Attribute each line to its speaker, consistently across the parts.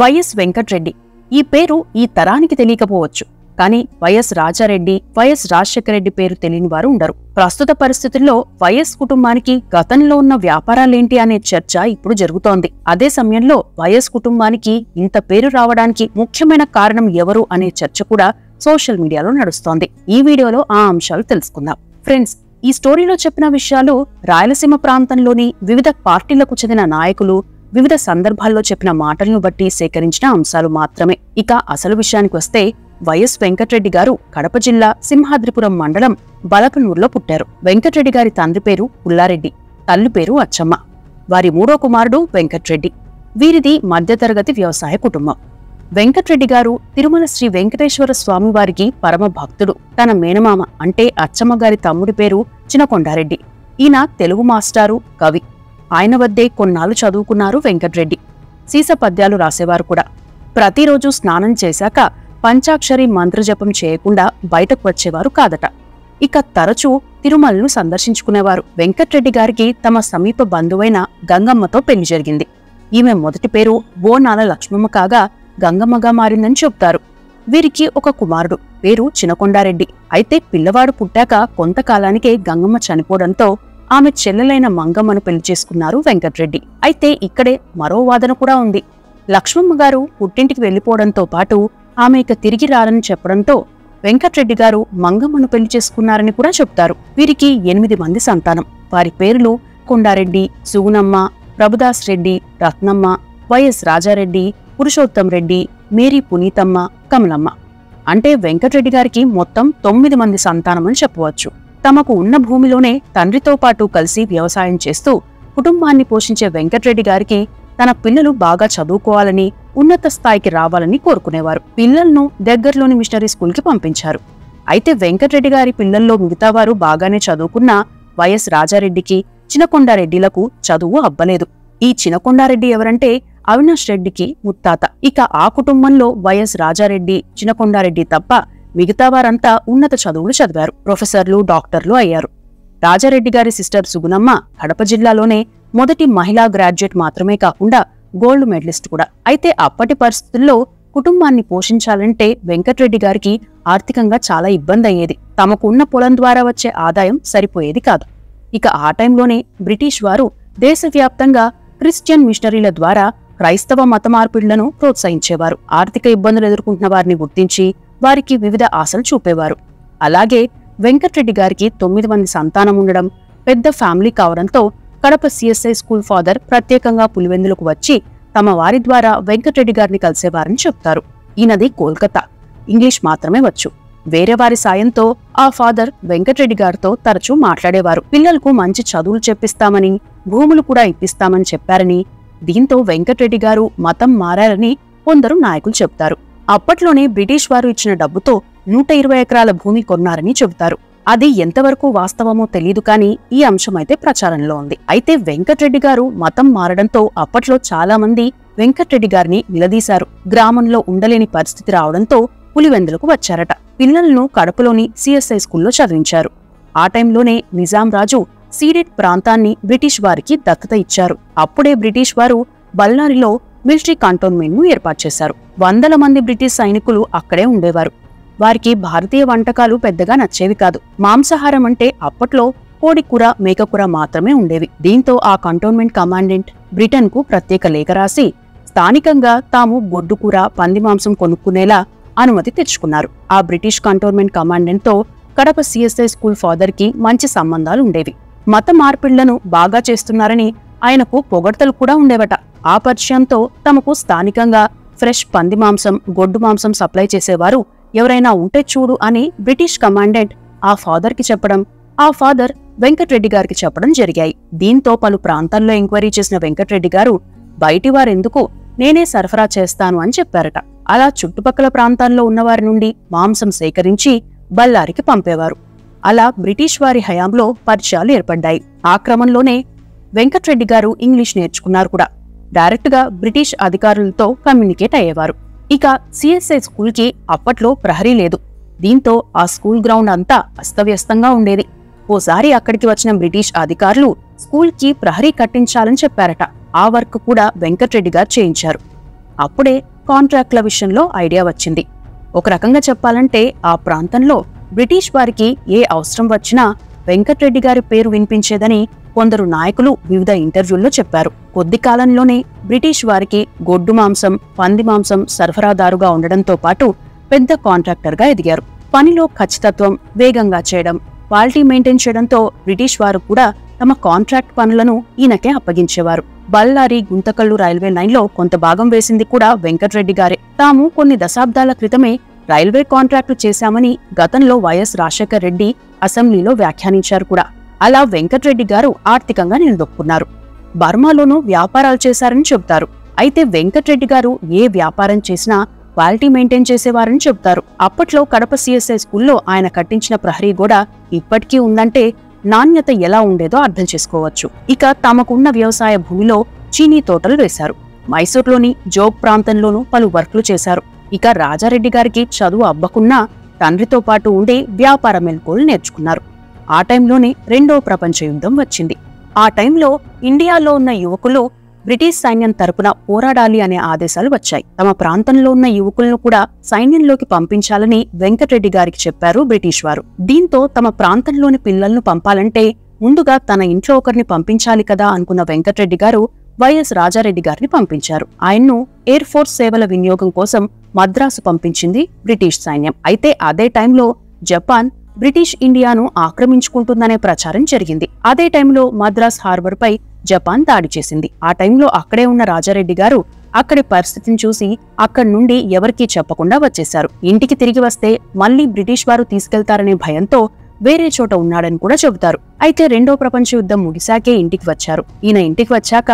Speaker 1: YS Venkatreddy. ఈ పేరు ఈ తరానికి తెలియకపోవచ్చు, కానీ వైఎస్ రాజారెడ్డి, వైఎస్ రాజశేఖరరెడ్డి పేరు తెలియని వారు ఉండరు. ప్రస్తుత పరిస్థితుల్లో వైఎస్ కుటుంబానికి గతంలో ఉన్న వ్యాపారాలేంటి అనే చర్చ ఇప్పుడు జరుగుతోంది. అదే సమయంలో వైఎస్ కుటుంబానికి ఇంత పేరు రావడానికి ముఖ్యమైన కారణం ఎవరు అనే చర్చ కూడా సోషల్ మీడియాలో నడుస్తోంది. ఈ వీడియోలో ఆ అంశాలు తెలుసుకుందాం. ఫ్రెండ్స్, ఈ స్టోరీలో చెప్పిన విషయాలు రాయలసీమ ప్రాంతంలోని వివిధ పార్టీలకు చెందిన నాయకులు వివిధ సందర్భాల్లో చెప్పిన మాటలను బట్టి సేకరించిన అంశాలు మాత్రమే. ఇక అసలు విషయానికి వస్తే, వైఎస్ వెంకట్రెడ్డి గారు కడప జిల్లా సింహాద్రిపురం మండలం బలపనూరులో పుట్టారు. వెంకట్రెడ్డి గారి తండ్రి పేరు పుల్లారెడ్డి, తల్లి పేరు అచ్చమ్మ. వారి మూడో కుమారుడు వెంకట్రెడ్డి. వీరిది మధ్యతరగతి వ్యవసాయ కుటుంబం. వెంకట్రెడ్డి గారు తిరుమల శ్రీ వెంకటేశ్వర స్వామి వారికి పరమ భక్తుడు. తన మేనమామ అంటే అచ్చమ్మ గారి తమ్ముడి పేరు చినకొండారెడ్డి. ఈయన తెలుగు మాస్టారు, కవి. ఆయన వద్దే కొన్నాళ్లు చదువుకున్నారు వెంకట్రెడ్డి. సీస పద్యాలు రాసేవారు కూడా. ప్రతిరోజు స్నానం చేశాక పంచాక్షరి మంత్రజపం చేయకుండా బయటకు వచ్చేవారు కాదట. ఇక తరచూ తిరుమలను సందర్శించుకునేవారు. వెంకట్రెడ్డి గారికి తమ సమీప బంధువైన గంగమ్మతో పెళ్లి జరిగింది. ఈమె మొదటి పేరు బోనాల లక్ష్మమ్మ కాగా గంగమ్మగా మారిందని చెబుతారు. వీరికి ఒక కుమారుడు, పేరు చినకొండారెడ్డి. అయితే పిల్లవాడు పుట్టాక కొంతకాలానికే గంగమ్మ చనిపోవడంతో ఆమె చెల్లెలైన మంగమ్మను పెళ్లి చేసుకున్నారు వెంకట్రెడ్డి. అయితే ఇక్కడే మరో వాదన కూడా ఉంది. లక్ష్మమ్మ గారు పుట్టింటికి వెళ్లిపోవడంతో పాటు ఆమె ఇక తిరిగి రారని చెప్పడంతో వెంకట్రెడ్డి గారు మంగమ్మను పెళ్లి చేసుకున్నారని కూడా చెబుతారు. వీరికి 8 మంది సంతానం. వారి పేర్లు కొండారెడ్డి, సుగుణమ్మ, ప్రభుదాస్ రెడ్డి, రత్నమ్మ, వైఎస్ రాజారెడ్డి, పురుషోత్తం రెడ్డి, మేరీ పునీతమ్మ, కమలమ్మ. అంటే వెంకట్రెడ్డి గారికి మొత్తం 9 మంది సంతానమని చెప్పవచ్చు. తమకు ఉన్న భూమిలోనే తండ్రితో పాటు కలిసి వ్యవసాయం చేస్తూ కుటుంబాన్ని పోషించే వెంకట్రెడ్డి గారికి తన పిల్లలు బాగా చదువుకోవాలని, ఉన్నత స్థాయికి రావాలని కోరుకునేవారు. పిల్లలను దగ్గరలోని మిషనరీ స్కూల్కి పంపించారు. అయితే వెంకట్రెడ్డి గారి పిల్లల్లో మిగతావారు బాగానే చదువుకున్నా వైఎస్ రాజారెడ్డికి, చినకొండారెడ్డిలకు చదువు అబ్బలేదు. ఈ చినకొండారెడ్డి ఎవరంటే అవినాష్ రెడ్డికి ముత్తాత. ఇక ఆ కుటుంబంలో వైఎస్ రాజారెడ్డి, చినకొండారెడ్డి తప్ప మిగతావారంతా ఉన్నత చదువులు చదివారు. ప్రొఫెసర్లు, డాక్టర్లు అయ్యారు. రాజారెడ్డి గారి సిస్టర్ సుగుణమ్మ కడప జిల్లాలోనే మొదటి మహిళా గ్రాడ్యుయేట్ మాత్రమే కాకుండా గోల్డ్ మెడలిస్ట్ కూడా. అయితే అప్పటి పరిస్థితుల్లో కుటుంబాన్ని పోషించాలంటే వెంకట్రెడ్డి గారికి ఆర్థికంగా చాలా ఇబ్బంది అయ్యేది. తమకు ఉన్న పొలం ద్వారా వచ్చే ఆదాయం సరిపోయేది కాదు. ఇక ఆ టైంలోనే బ్రిటిష్ వారు దేశవ్యాప్తంగా క్రిస్టియన్ మిషనరీల ద్వారా క్రైస్తవ మత మార్పిడులను ప్రోత్సహించేవారు. ఆర్థిక ఇబ్బందులు ఎదుర్కొంటున్న వారిని గుర్తించి వారికి వివిధ ఆశలు చూపేవారు. అలాగే వెంకట్రెడ్డి గారికి 9 మంది సంతానం ఉండడం, పెద్ద ఫ్యామిలీ కావడంతో కడప సిఎస్ఐ స్కూల్ ఫాదర్ ప్రత్యేకంగా పులివెందులకు వచ్చి తమ వారి ద్వారా వెంకట్రెడ్డి గారిని కలిసేవారని చెప్తారు. ఈయనది కోల్కతా, ఇంగ్లీష్ మాత్రమే వచ్చు. వేరే వారి సాయంతో ఆ ఫాదర్ వెంకట్రెడ్డి గారితో తరచూ మాట్లాడేవారు. పిల్లలకు మంచి చదువులు చెప్పిస్తామని, భూములు కూడా ఇప్పిస్తామని చెప్పారని, దీంతో వెంకట్రెడ్డి గారు మతం మారారని కొందరు నాయకులు చెబుతారు. అప్పట్లోనే బ్రిటిష్ వారు ఇచ్చిన డబ్బుతో 120 ఎకరాల భూమి కొన్నారని చెబుతారు. అది ఎంతవరకు వాస్తవమో తెలీదు కానీ ఈ అంశమైతే ప్రచారంలో ఉంది. అయితే వెంకట్రెడ్డి గారు మతం మారడంతో అప్పట్లో చాలా మంది వెంకట్రెడ్డి గారిని నిలదీశారు. గ్రామంలో ఉండలేని పరిస్థితి రావడంతో పులివెందులకు వచ్చారట. పిల్లలను కడపలోని సిఎస్ఐ స్కూల్లో చదివించారు. ఆ టైంలోనే నిజాం రాజు సీడెడ్ ప్రాంతాన్ని బ్రిటిష్ వారికి దత్తత ఇచ్చారు. అప్పుడే బ్రిటిష్ వారు బళ్ళారిలో మిలిటరీ కంటోన్మెంట్ ను ఏర్పాటు చేశారు. 100 మంది బ్రిటిష్ సైనికులు అక్కడే ఉండేవారు. వారికి భారతీయ వంటకాలు పెద్దగా నచ్చేవి కాదు. మాంసాహారం అంటే అప్పట్లో కోడికూర, మేకకూర మాత్రమే ఉండేవి. దీంతో ఆ కంటోన్మెంట్ కమాండెంట్ బ్రిటన్ కు ప్రత్యేక లేఖ రాసి స్థానికంగా తాము గొడ్డుకూర, పంది మాంసం కొనుక్కునేలా అనుమతి తెచ్చుకున్నారు. ఆ బ్రిటిష్ కంటోన్మెంట్ కమాండెంట్ తో కడప సిఎస్ఐ స్కూల్ ఫాదర్ కి మంచి సంబంధాలు ఉండేవి. మత మార్పిళ్లను బాగా చేస్తున్నారని ఆయనకు పొగడ్తలు కూడా ఉండేవట. ఆ పరిచయంతో తమకు స్థానికంగా ఫ్రెష్ పంది మాంసం, గొడ్డు మాంసం సప్లై చేసేవారు ఎవరైనా ఉంటే చూడు అని బ్రిటిష్ కమాండెంట్ ఆ ఫాదర్ కి చెప్పడం, ఆ ఫాదర్ వెంకట్రెడ్డి గారికి చెప్పడం జరిగాయి. దీంతో పలు ప్రాంతాల్లో ఎంక్వైరీ చేసిన వెంకట్రెడ్డి గారు బయటి వారెందుకు, నేనే సరఫరా చేస్తాను అని చెప్పారట. అలా చుట్టుపక్కల ప్రాంతాల్లో ఉన్నవారి నుండి మాంసం సేకరించి బళ్ళారికి పంపేవారు. అలా బ్రిటిష్ వారి హయాంలో పరిచయాలు ఏర్పడ్డాయి. ఆ క్రమంలోనే వెంకట్రెడ్డి గారు ఇంగ్లీష్ నేర్చుకున్నారు కూడా. డైరెక్ట్ గా బ్రిటిష్ అధికారులతో కమ్యూనికేట్ అయ్యేవారు. ఇక సిఎస్ఐ స్కూల్ కి అప్పట్లో ప్రహరీ లేదు. దీంతో ఆ స్కూల్ గ్రౌండ్ అంతా అస్తవ్యస్తంగా ఉండేది. ఓసారి అక్కడికి వచ్చిన బ్రిటిష్ అధికారులు స్కూల్ కి ప్రహరీ కట్టించాలని చెప్పారట. ఆ వర్క్ కూడా వెంకట్రెడ్డి గారు చేయించారు. అప్పుడే కాంట్రాక్ట్ల విషయంలో ఐడియా వచ్చింది. ఒక రకంగా చెప్పాలంటే ఆ ప్రాంతంలో బ్రిటిష్ వారికి ఏ అవసరం వచ్చినా వెంకట్రెడ్డి గారి పేరు వినిపించేదని కొందరు నాయకులు వివిధ ఇంటర్వ్యూల్లో చెప్పారు. కొద్ది కాలంలోనే బ్రిటిష్ వారికి గొడ్డు మాంసం, పంది మాంసం సరఫరాదారుగా ఉండడంతో పాటు పెద్ద కాంట్రాక్టర్గా ఎదిగారు. పనిలో ఖచ్చితత్వం, వేగంగా చేయడం, క్వాలిటీ మెయింటైన్ చేయడంతో బ్రిటిష్ వారు కూడా తమ కాంట్రాక్ట్ పనులను ఈయనకే అప్పగించేవారు. బళ్ళారి గుంతకల్లు రైల్వే లైన్లో కొంత భాగం వేసింది కూడా వెంకట్రెడ్డి గారే. తాము కొన్ని దశాబ్దాల క్రితమే రైల్వే కాంట్రాక్టు చేశామని గతంలో వైఎస్ రాజశేఖర రెడ్డి అసెంబ్లీలో వ్యాఖ్యానించారు కూడా. అలా వెంకట్రెడ్డి గారు ఆర్థికంగా నిలదొక్కున్నారు. బర్మాలోనూ వ్యాపారాలు చేశారని చెబుతారు. అయితే వెంకట్రెడ్డి గారు ఏ వ్యాపారం చేసినా క్వాలిటీ మెయింటైన్ చేసేవారని చెబుతారు. అప్పట్లో కడప సిఎస్ఐ స్కూల్లో ఆయన కట్టించిన ప్రహరీ గోడ ఇప్పటికీ ఉందంటే నాణ్యత ఎలా ఉండేదో అర్థం చేసుకోవచ్చు. ఇక తమకున్న వ్యవసాయ భూమిలో చీనీ తోటలు వేశారు. మైసూర్లోని జోగ్ ప్రాంతంలోనూ పలు వర్క్లు చేశారు. ఇక రాజారెడ్డి గారికి చదువు అబ్బకున్నా తండ్రితో పాటు ఉండే వ్యాపార మెలకువలు నేర్చుకున్నారు. ఆ టైంలోనే రెండో ప్రపంచ యుద్ధం వచ్చింది. ఆ టైంలో ఇండియాలో ఉన్న యువకులు బ్రిటిష్ సైన్యం తరపున పోరాడాలి అనే ఆదేశాలు వచ్చాయి. తమ ప్రాంతంలో ఉన్న యువకులను కూడా సైన్యంలోకి పంపించాలని వెంకట్రెడ్డి గారికి చెప్పారు బ్రిటిష్ వారు. దీంతో తమ ప్రాంతంలోని పిల్లలను పంపాలంటే ముందుగా తన ఇంట్లో ఒకరిని పంపించాలి కదా అనుకున్న వెంకట్రెడ్డి గారు వైఎస్ రాజారెడ్డి గారిని పంపించారు. ఆయన్ను ఎయిర్ ఫోర్స్ సేవల వినియోగం కోసం మద్రాసు పంపించింది బ్రిటిష్ సైన్యం. అయితే అదే టైంలో జపాన్ బ్రిటిష్ ఇండియాను ఆక్రమించుకుంటుందనే ప్రచారం జరిగింది. అదే టైంలో మద్రాస్ హార్బర్ పై జపాన్ దాడి చేసింది. ఆ టైంలో అక్కడే ఉన్న రాజారెడ్డి గారు అక్కడి పరిస్థితిని చూసి అక్కడి నుండి ఎవరికీ చెప్పకుండా వచ్చేశారు. ఇంటికి తిరిగి వస్తే మళ్లీ బ్రిటిష్ వారు తీసుకెళ్తారనే భయంతో వేరే చోట ఉన్నాడని కూడా చెబుతారు. అయితే రెండో ప్రపంచ యుద్ధం ముగిశాకే ఇంటికి వచ్చారు. ఈయన ఇంటికి వచ్చాక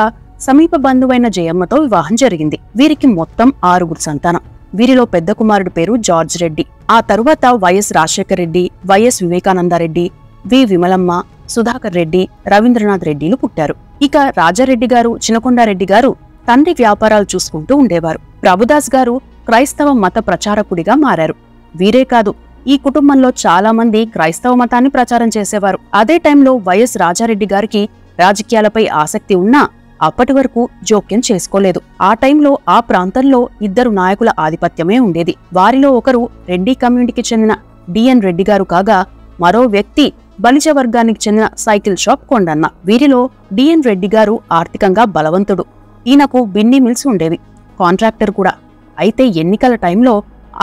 Speaker 1: సమీప బంధువైన జయమ్మతో వివాహం జరిగింది. వీరికి మొత్తం 6 సంతానం. వీరిలో పెద్ద కుమారుడి పేరు జార్జ్ రెడ్డి. ఆ తరువాత వైఎస్ రాజశేఖర రెడ్డి, వైఎస్ వివేకానందరెడ్డి, వి విమలమ్మ, సుధాకర్ రెడ్డి, రవీంద్రనాథ్ రెడ్డిలు పుట్టారు. ఇక రాజారెడ్డి గారు, చినకొండారెడ్డి గారు తండ్రి వ్యాపారాలు చూసుకుంటూ ఉండేవారు. ప్రభుదాస్ గారు క్రైస్తవ మత ప్రచారకుడిగా మారారు. వీరే కాదు, ఈ కుటుంబంలో చాలా మంది క్రైస్తవ మతాన్ని ప్రచారం చేసేవారు. అదే టైంలో వైఎస్ రాజారెడ్డి గారికి రాజకీయాలపై ఆసక్తి ఉన్నా అప్పటి వరకు జోక్యం చేసుకోలేదు. ఆ టైంలో ఆ ప్రాంతంలో 2 నాయకుల ఆధిపత్యమే ఉండేది. వారిలో ఒకరు రెడ్డి కమ్యూనిటీకి చెందిన డిఎన్ రెడ్డి గారు కాగా, మరో వ్యక్తి బలిజ వర్గానికి చెందిన సైకిల్ షాప్ కొండన్న. వీరిలో డిఎన్ రెడ్డి గారు ఆర్థికంగా బలవంతుడు. ఈయనకు బిన్ని మిల్స్ ఉండేవి, కాంట్రాక్టర్ కూడా. అయితే ఎన్నికల టైంలో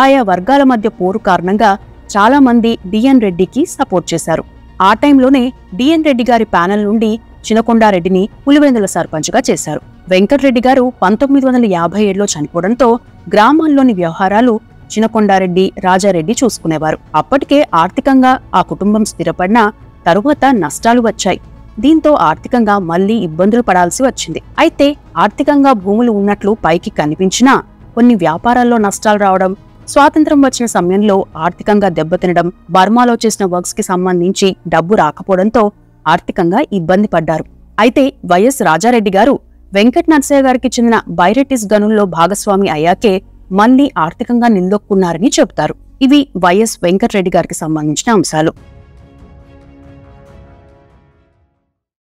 Speaker 1: ఆయా వర్గాల మధ్య పోరు కారణంగా చాలా మంది డిఎన్ రెడ్డికి సపోర్ట్ చేశారు. ఆ టైంలోనే డిఎన్ రెడ్డి గారి ప్యానెల్ నుండి చినకొండారెడ్డిని పులివెందుల సర్పంచ్గా చేశారు. వెంకట్రెడ్డి గారు 1957లో చనిపోవడంతో గ్రామాల్లోని వ్యవహారాలు చినకొండారెడ్డి, రాజారెడ్డి చూసుకునేవారు. అప్పటికే ఆర్థికంగా ఆ కుటుంబం స్థిరపడినా తరువాత నష్టాలు వచ్చాయి. దీంతో ఆర్థికంగా మళ్లీ ఇబ్బందులు పడాల్సి వచ్చింది. అయితే ఆర్థికంగా భూములు ఉన్నట్లు పైకి కనిపించినా కొన్ని వ్యాపారాల్లో నష్టాలు రావడం, స్వాతంత్ర్యం వచ్చిన సమయంలో ఆర్థికంగా దెబ్బతినడం, బర్మాలో చేసిన వర్క్స్ కి సంబంధించి డబ్బు రాకపోవడంతో ఆర్థికంగా ఇబ్బంది పడ్డారు. అయితే వైఎస్ రాజారెడ్డి గారు వెంకట్ నరసయ్య గారికి చెందిన బైరెటిస్ గనుల్లో భాగస్వామి అయ్యాకే మళ్లీ ఆర్థికంగా నిలదొక్కున్నారని చెబుతారు. ఇవి వైఎస్ వెంకట్రెడ్డి గారికి సంబంధించిన అంశాలు.